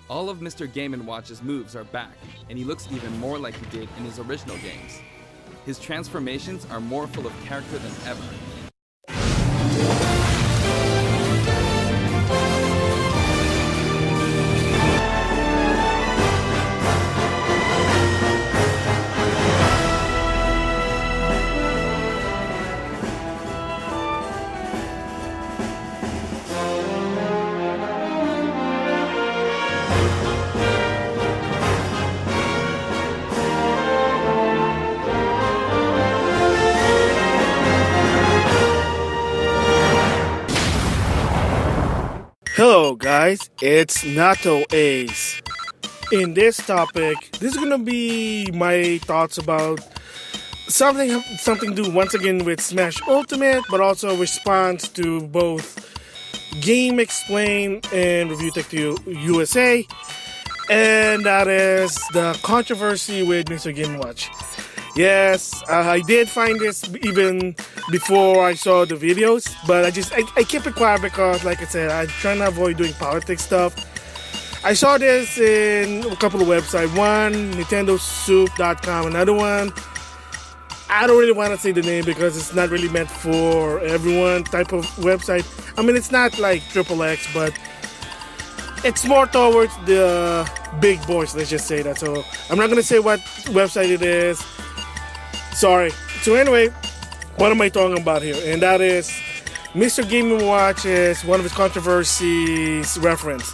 All of Mr. Game & Watch's moves are back, and he looks even more like he did in his original games. His transformations are more full of character than ever. Hello guys, it's NautoAce. In this topic, this is gonna be my thoughts about something to do once again with Smash Ultimate, but also a response to both Game Explain and Review Tech USA, and that is the controversy with Mr. Game & Watch. Yes, I did find this even before I saw the videos, but I kept it quiet because, like I said, I'm trying to avoid doing politics stuff. I saw this in a couple of websites. One, NintendoSoup.com. Another one, I don't really want to say the name because it's not really meant for everyone type of website. I mean, it's not like XXX, but it's more towards the big boys, let's just say that. So I'm not going to say what website it is. Sorry. So anyway, what am I talking about here? And that is Mr. Game & Watch is one of his controversies referenced.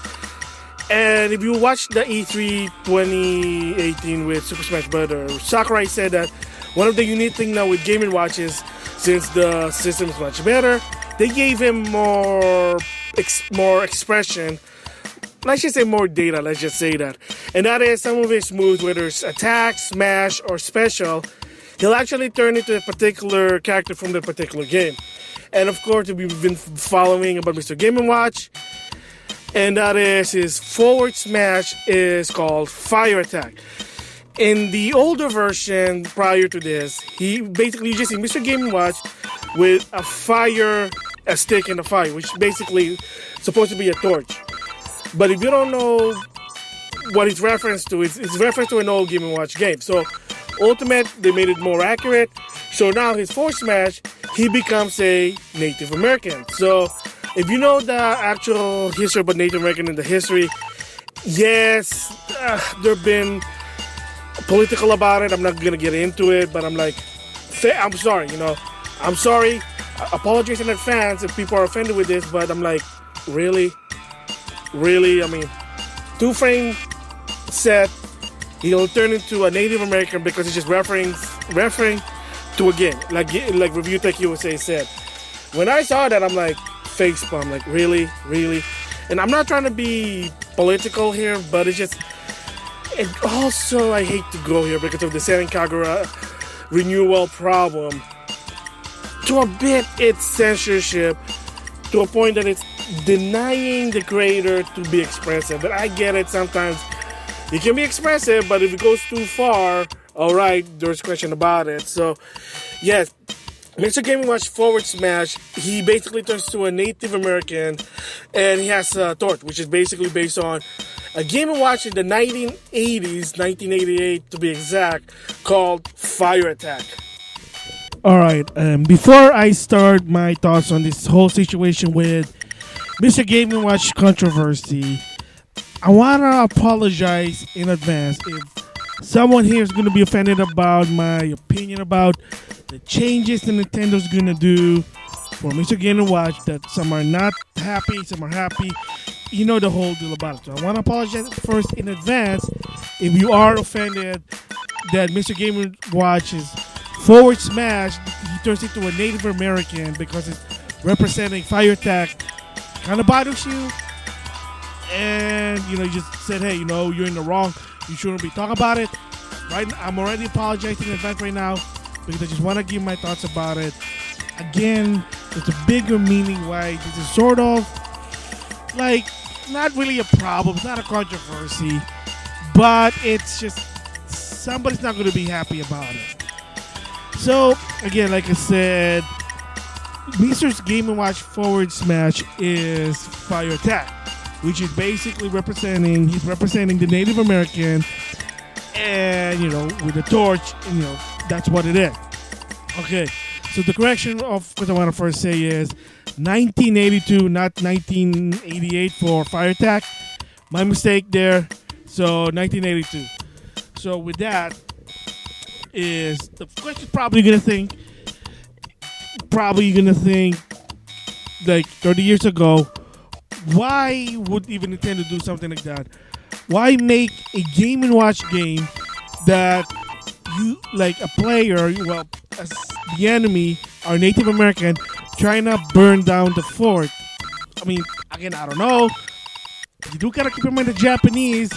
And if you watch the E3 2018 with Super Smash Bros., Sakurai said that one of the unique things now with Game & Watch is, since the system is much better, they gave him more expression. Let's just say more data, let's just say that. And that is some of his moves, whether it's attack, smash, or special, he'll actually turn into a particular character from the particular game. And of course, we've been following about Mr. Game & Watch, and that is his forward smash is called Fire Attack. In the older version prior to this, he basically just see Mr. Game & Watch with a stick in the fire, which basically supposed to be a torch. But if you don't know what it's referenced to, it's reference to an old Game & Watch game. So Ultimate, they made it more accurate. So now his forward smash, he becomes a Native American. So if you know the actual history about Native American in the history, yes, there have been political about it. I'm not going to get into it, but I'm like, I'm sorry, I'm sorry. I apologize in advance if people are offended with this, but I'm like, really? I mean, 2-frame set, he'll turn into a Native American because he's just referring to a game, like Review Tech USA said. When I saw that, I'm like, facepalm, like, really? And I'm not trying to be political here, but it's just, and also I hate to go here because of the Senran Kagura renewal problem. To a bit, it's censorship, to a point that it's denying the creator to be expressive. But I get it, sometimes you can be expressive, but if it goes too far, alright, there's a question about it. So, yes, Mr. Game & Watch forward smash, he basically turns to a Native American, and he has a torch, which is basically based on a Game & Watch in the 1980s, 1988 to be exact, called Fire Attack. Alright, before I start my thoughts on this whole situation with Mr. Game & Watch controversy, I want to apologize in advance if someone here is going to be offended about my opinion about the changes that Nintendo's going to do for Mr. Game & Watch, that some are not happy, some are happy. You know the whole deal about it. So I want to apologize first in advance if you are offended that Mr. Game & Watch's forward smash, he turns into a Native American because it's representing Fire Attack, kind of bothers you. And, you just said, hey, you're in the wrong. You shouldn't be talking about it. Right? I'm already apologizing in advance right now because I just want to give my thoughts about it. Again, there's a bigger meaning why this is sort of like not really a problem. It's not a controversy, but it's just somebody's not going to be happy about it. So, again, like I said, Mr. Game & Watch forward smash is Fire Attack, which is basically he's representing the Native American, and with a torch, and that's what it is. Okay, so the correction of what I want to first say is 1982, not 1988 for Fire Attack. My mistake there. So 1982. So with that is the question. Probably gonna think like 30 years ago. Why would even Nintendo do something like that? Why make a Game and Watch game that you like a player, well, as the enemy are Native American, trying to burn down the fort? I mean, again, I don't know. You do gotta keep in mind the Japanese.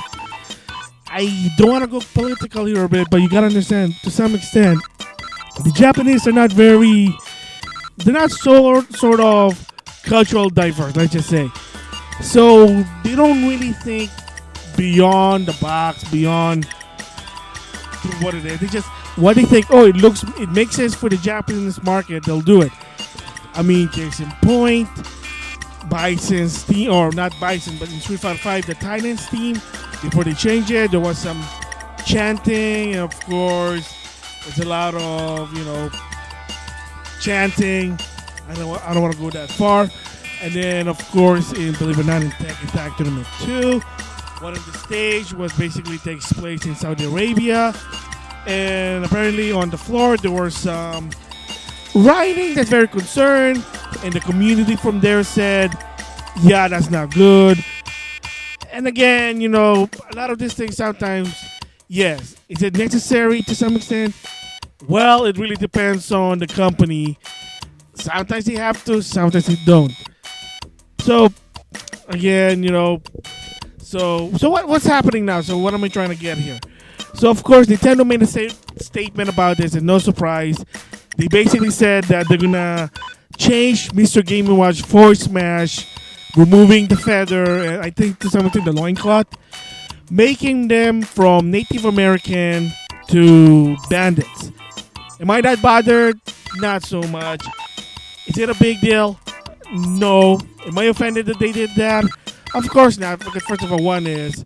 I don't want to go political here a bit, but you gotta understand to some extent, the Japanese are not very. They're not sort of cultural diverse, let's just say. So they don't really think beyond the box, beyond what it is. They just what they think. Oh, it makes sense for the Japanese market. They'll do it. I mean, case in point, Bison's team, or not Bison, but in Street Fighter 5, the Titans team. Before they changed it, there was some chanting, and of course, there's a lot of chanting. I don't want to go that far. And then, of course, believe it or not, in Tekken Tag Tournament 2, one of the stage was basically takes place in Saudi Arabia. And apparently on the floor, there was some writing that's very concerned. And the community from there said, yeah, that's not good. And again, a lot of these things sometimes, yes. Is it necessary to some extent? Well, it really depends on the company. Sometimes they have to, sometimes they don't. So, again, so what's happening now? So what am I trying to get here? So, of course, Nintendo made a statement about this, and no surprise. They basically said that they're going to change Mr. Game & Watch for Smash, removing the feather, and I think to some extent the loincloth, making them from Native American to bandits. Am I that bothered? Not so much. Is it a big deal? No. Am I offended that they did that? Of course not. Because first of all, one is,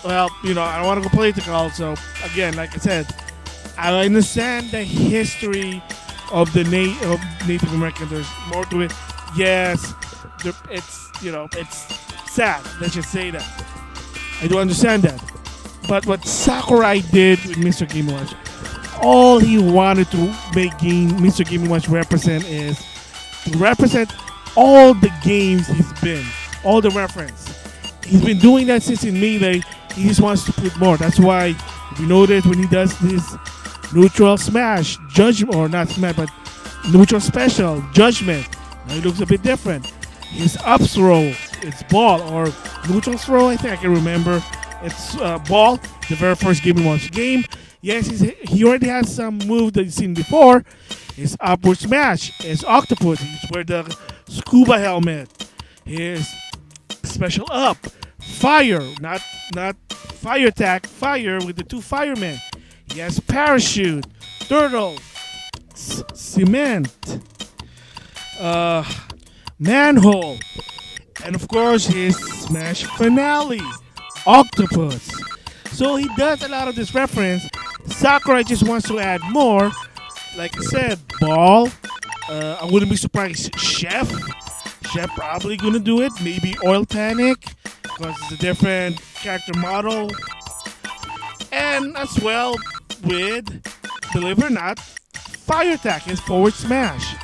well, I don't want to go political. So again, like I said, I understand the history of the Native American. There's more to it. Yes, it's sad. Let's just say that. I do understand that. But what Sakurai did with Mr. Game & Watch, all he wanted to make Mr. Game & Watch represent is to represent all the games he's been, all the reference. He's been doing that since in Melee. He just wants to put more. That's why, if you notice, when he does this neutral smash, judgment, or not smash, but neutral special, judgment, now he looks a bit different. His up throw, it's ball, or neutral throw, I think I can remember. It's ball, the very first Game & Watch game. Yes, he already has some move that you've seen before. His upward smash, his octopus, he's wearing the scuba helmet. His special up, fire, not fire attack, fire with the two firemen. He has parachute, turtle, cement, manhole, and of course his smash finale, octopus. So he does a lot of this reference. Sakurai just wants to add more. Like I said, ball. I wouldn't be surprised. Chef probably gonna do it. Maybe Oil Panic, because it's a different character model. And as well with, believe it or not, fire attack, his forward smash.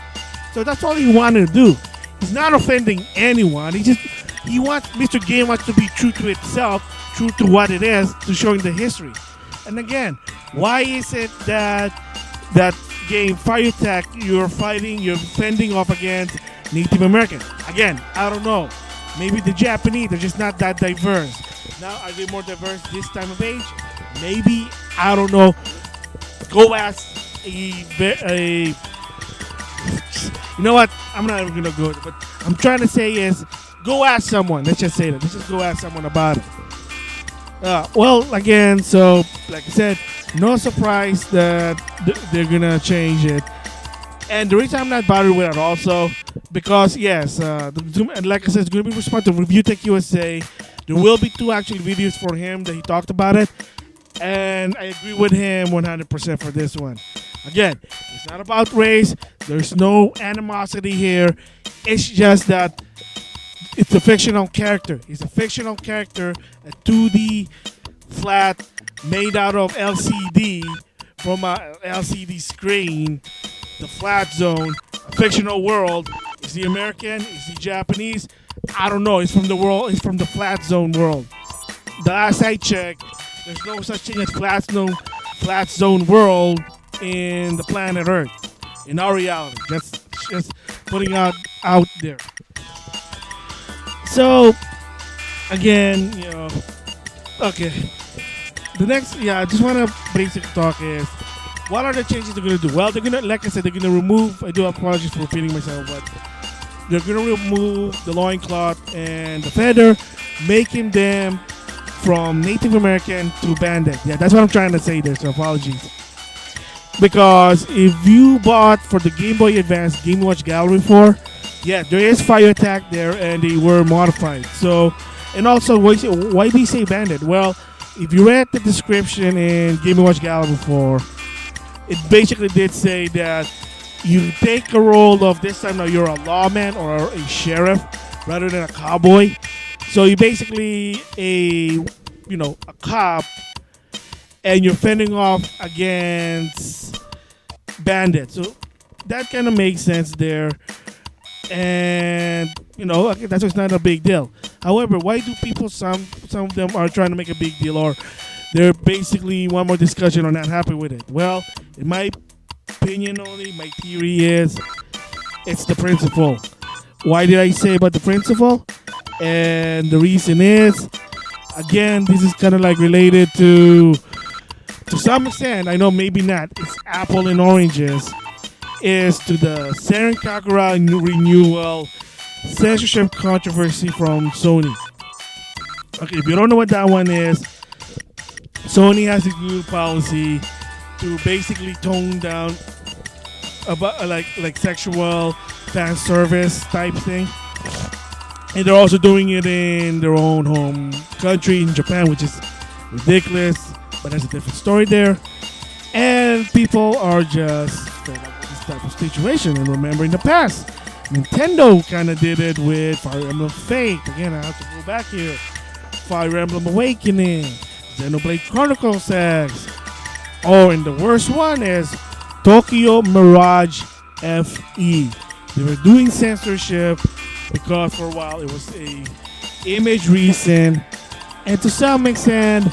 So that's all he wanted to do. He's not offending anyone. He wants Mr. Game Watch to be true to itself, true to what it is, to showing the history. And again, why is it that game, Fire Attack, you're fending off against Native American? Again, I don't know. Maybe the Japanese, they're just not that diverse. Now, are they more diverse this time of age? Maybe, I don't know. Go ask you know what? I'm not even going to go. But I'm trying to say is, go ask someone. Let's just say that. Let's just go ask someone about it. Well, again, so, like I said, no surprise that they're going to change it. And the reason I'm not bothered with it also, because yes, like I said, it's going to be responsive to Review Tech USA. There will be two actual videos for him that he talked about it. And I agree with him 100% for this one. Again, it's not about race. There's no animosity here. It's just that it's a fictional character. He's a fictional character, a 2D flat made out of LCD from a LCD screen. The flat zone, a fictional world. Is he American? Is he Japanese? I don't know. It's from the world. It's from the flat zone world. The last I checked, there's no such thing as flat zone world in the planet Earth. In our reality, just putting out there. So again, okay. The next, I just want to basic talk is, what are the changes they're gonna do? Well, they're gonna, like I said, they're gonna remove. I do apologize for repeating myself, but they're gonna remove the loincloth and the feather, making them from Native American to bandit. Yeah, that's what I'm trying to say there. So apologies. Because if you bought for the Game Boy Advance Game Watch Gallery 4, yeah, there is fire attack there, and they were modified. So, and also, why do you say bandit? Well, if you read the description in Game Watch Gallery 4, it basically did say that you take a role of, this time now you're a lawman or a sheriff rather than a cowboy. So you're basically a cop, and you're fending off against bandits. So that kind of makes sense there. And okay, that's just not a big deal. However, why do people, some of them are trying to make a big deal, or they're basically one more discussion or not happy with it? Well, in my opinion only, my theory is it's the principle. Why did I say about the principle? And the reason is, again, this is kind of like related to some extent, I know maybe not, it's apple and oranges, is to the Sakurai renewal censorship controversy from Sony. Okay, if you don't know what that one is, Sony has a new policy to basically tone down about like sexual fan service type thing, and they're also doing it in their own home country in Japan, which is ridiculous, but that's a different story there. And people are just fed up with this type of situation. And remember, in the past, Nintendo kind of did it with Fire Emblem Fate. Again, I have to go back here. Fire Emblem Awakening, Xenoblade Chronicles X. Oh, and the worst one is Tokyo Mirage FE. They were doing censorship because for a while it was a image reason, and to some extent,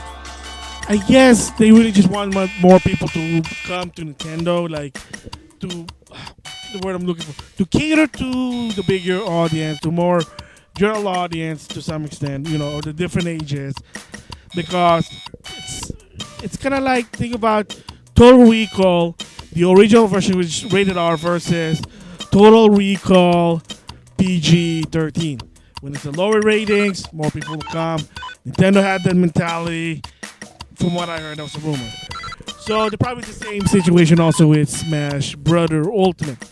I guess they really just want more people to come to Nintendo, like to the word I'm looking for, to cater to the bigger audience, to more general audience to some extent, or the different ages, because it's kind of like, think about Total Recall, the original version, which is rated R, versus Total Recall PG-13. When it's the lower ratings, more people will come. Nintendo had that mentality. From what I heard, that was a rumor. So they're probably the same situation also with Smash Brother Ultimate.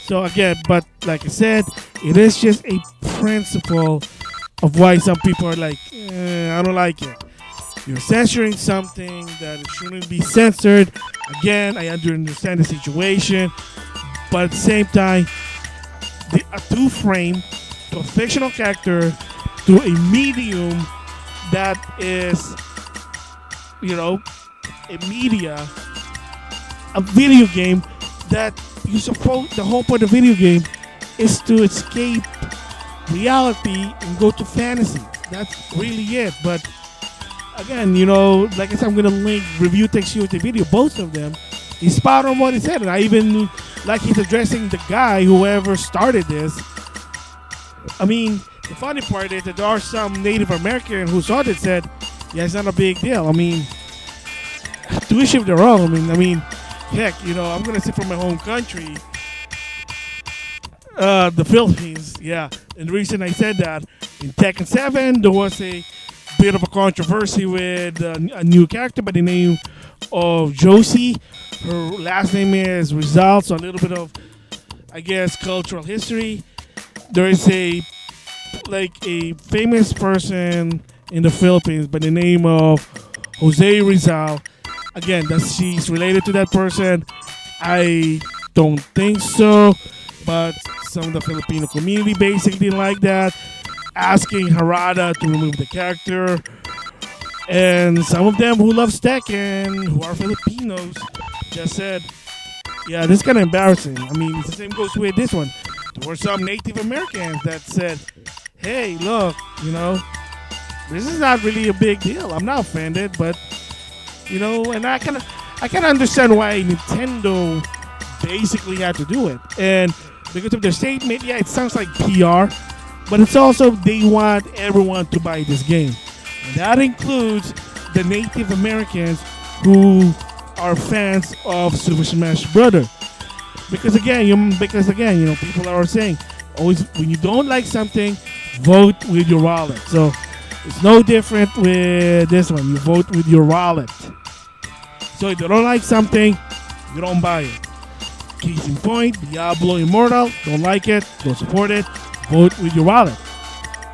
So again, but like I said, it is just a principle of why some people are like, I don't like it. You're censoring something that it shouldn't be censored. Again, I understand the situation, but at the same time, a two frame to a fictional character to a medium that is, a video game that you suppose the whole point of video game is to escape reality and go to fantasy. That's really it. But again, like I said, I'm gonna link Review Tech USA video, both of them. He's spot on what he said, and I even like he's addressing the guy, whoever started this. I mean, the funny part is that there are some Native American who saw it said, yeah, it's not a big deal. I mean, to each of their own. I mean, heck, I'm gonna say from my home country, the Philippines. Yeah, and the reason I said that, in Tekken 7, there was a bit of a controversy with a new character by the name of Josie. Her last name is Rizal, so a little bit of, I guess, cultural history. There is a famous person in the Philippines by the name of Jose Rizal. Again, that she's related to that person. I don't think so, but some of the Filipino community basically didn't like that, asking Harada to remove the character. And some of them who love Tekken, who are Filipinos, just said, yeah, this is kind of embarrassing. I mean, the same goes with this one. There were some Native Americans that said, hey, look, this is not really a big deal. I'm not offended, but, and I can understand why Nintendo basically had to do it. And because of their statement, yeah, it sounds like PR, but it's also they want everyone to buy this game. And that includes the Native Americans who are fans of Super Smash Brothers. Because again, people are saying, always when you don't like something, vote with your wallet. So it's no different with this one. You vote with your wallet. So if you don't like something, you don't buy it. Case in point, Diablo Immortal, don't like it, don't support it, vote with your wallet.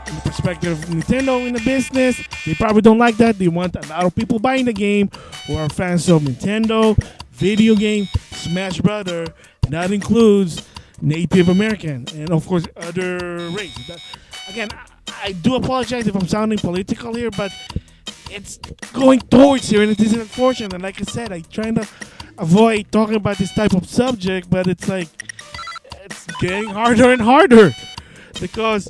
In the perspective of Nintendo in the business, they probably don't like that. They want a lot of people buying the game who are fans of Nintendo, video game, Smash Brother. That includes Native American and of course other races. Again, I do apologize if I'm sounding political here, but it's going towards here and it is unfortunate. And like I said, I try to avoid talking about this type of subject, but it's getting harder and harder because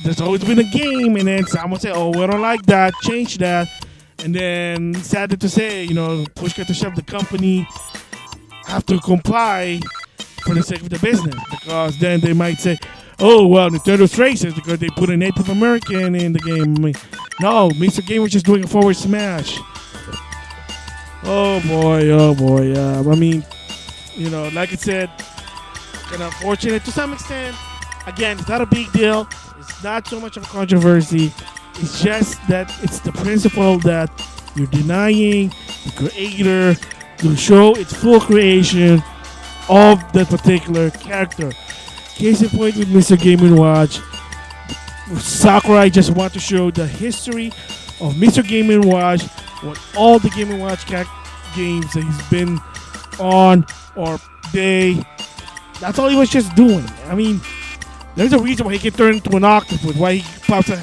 there's always been a game, and then someone say, "Oh, we don't like that, change that," and then sad to say, push to shove, the company have to comply for the sake of the business, because then they might say, "Oh, well, Nintendo's racist because they put a Native American in the game." I mean, no, Mr. Game was just doing a forward smash. Oh boy. I mean, like I said, kind of unfortunate to some extent. Again, it's not a big deal. It's not so much of a controversy. It's just that it's the principle that you're denying the creator to show its full creation of that particular character. Case in point with Mr. Game & Watch, Sakurai just want to show the history of Mr. Game & Watch, what all the Game & Watch games that he's been on, or that's all he was just doing. I mean, there's a reason why he can turn into an octopus, why he pops a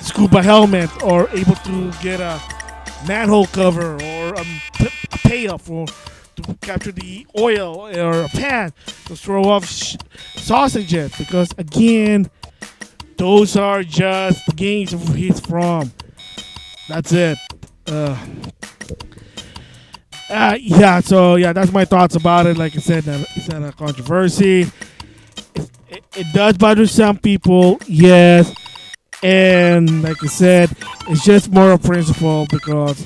scuba helmet, or able to get a manhole cover, or a payoff to capture the oil, or a pan to throw off sausages. Because again, those are just the games he's from. That's it. That's my thoughts about it. Like I said, it's not a controversy. It does bother some people, yes. And like I said, it's just more a principle because,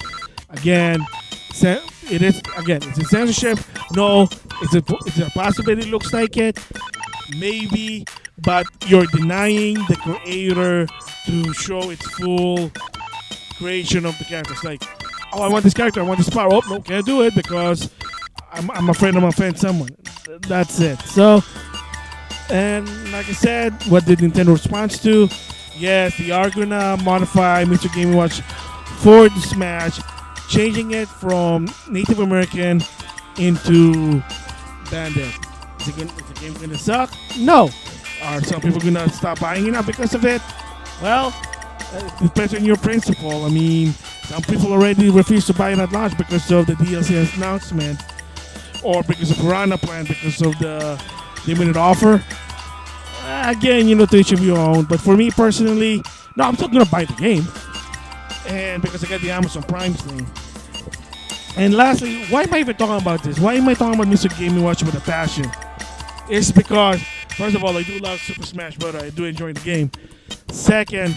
again, it's a censorship. No, it's a possibility. It looks like it, maybe, but you're denying the creator to show its full creation of the character. It's like, oh, I want this character, I want this power. Oh, no, can't do it because I'm afraid I'm gonna offend someone. That's it. So, and like I said, what did Nintendo respond to? Yes, they are gonna modify Mr. Game & Watch for the Smash, changing it from Native American into Bandit. Is the game gonna suck? No. Are some people gonna stop buying it now because of it? Well, it depends on your principle. I mean, some people already refuse to buy it at launch because of the DLC announcement, or because of Pirana Plant, because of the limited offer. Again, to each of your own. But for me personally, no, I'm still gonna buy the game, and because I got the Amazon Prime thing. And lastly, why am I even talking about this? Why am I talking about Mr. Game & Watch with a passion? It's because, first of all, I do love Super Smash Bros. I do enjoy the game. Second,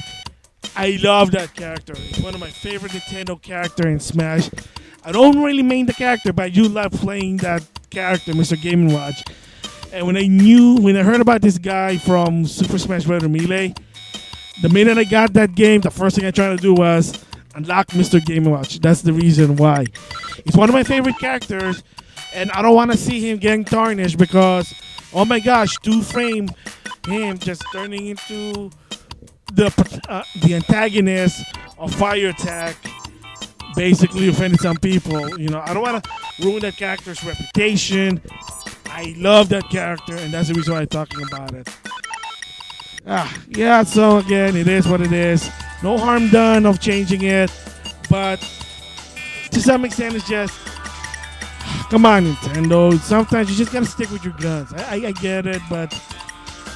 I love that character. It's one of my favorite Nintendo character in Smash. I don't really main the character, but I do love playing that character, Mr. Game & Watch. And when I heard about this guy from Super Smash Bros. Melee, the minute I got that game, the first thing I tried to do was unlock Mr. Game & Watch. That's the reason why. He's one of my favorite characters, and I don't want to see him getting tarnished because, oh my gosh, 2 frame him just turning into the antagonist of Fire Attack, basically offended some people. You know, I don't want to ruin that character's reputation. I love that character, and that's the reason why I'm talking about it. Yeah, so again, it is what it is. No harm done of changing it, but to some extent, it's just, come on, Nintendo. Sometimes you just gotta stick with your guns. I get it, but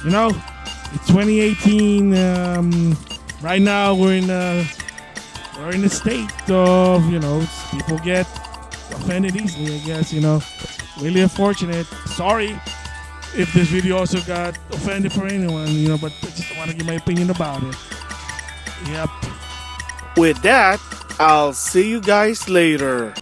you know, it's 2018. Right now, we're in a state of, you know, people get offended easily. I guess, you know, really unfortunate. Sorry if this video also got offended for anyone, you know, but I just want to give my opinion about it. Yep. With that, I'll see you guys later.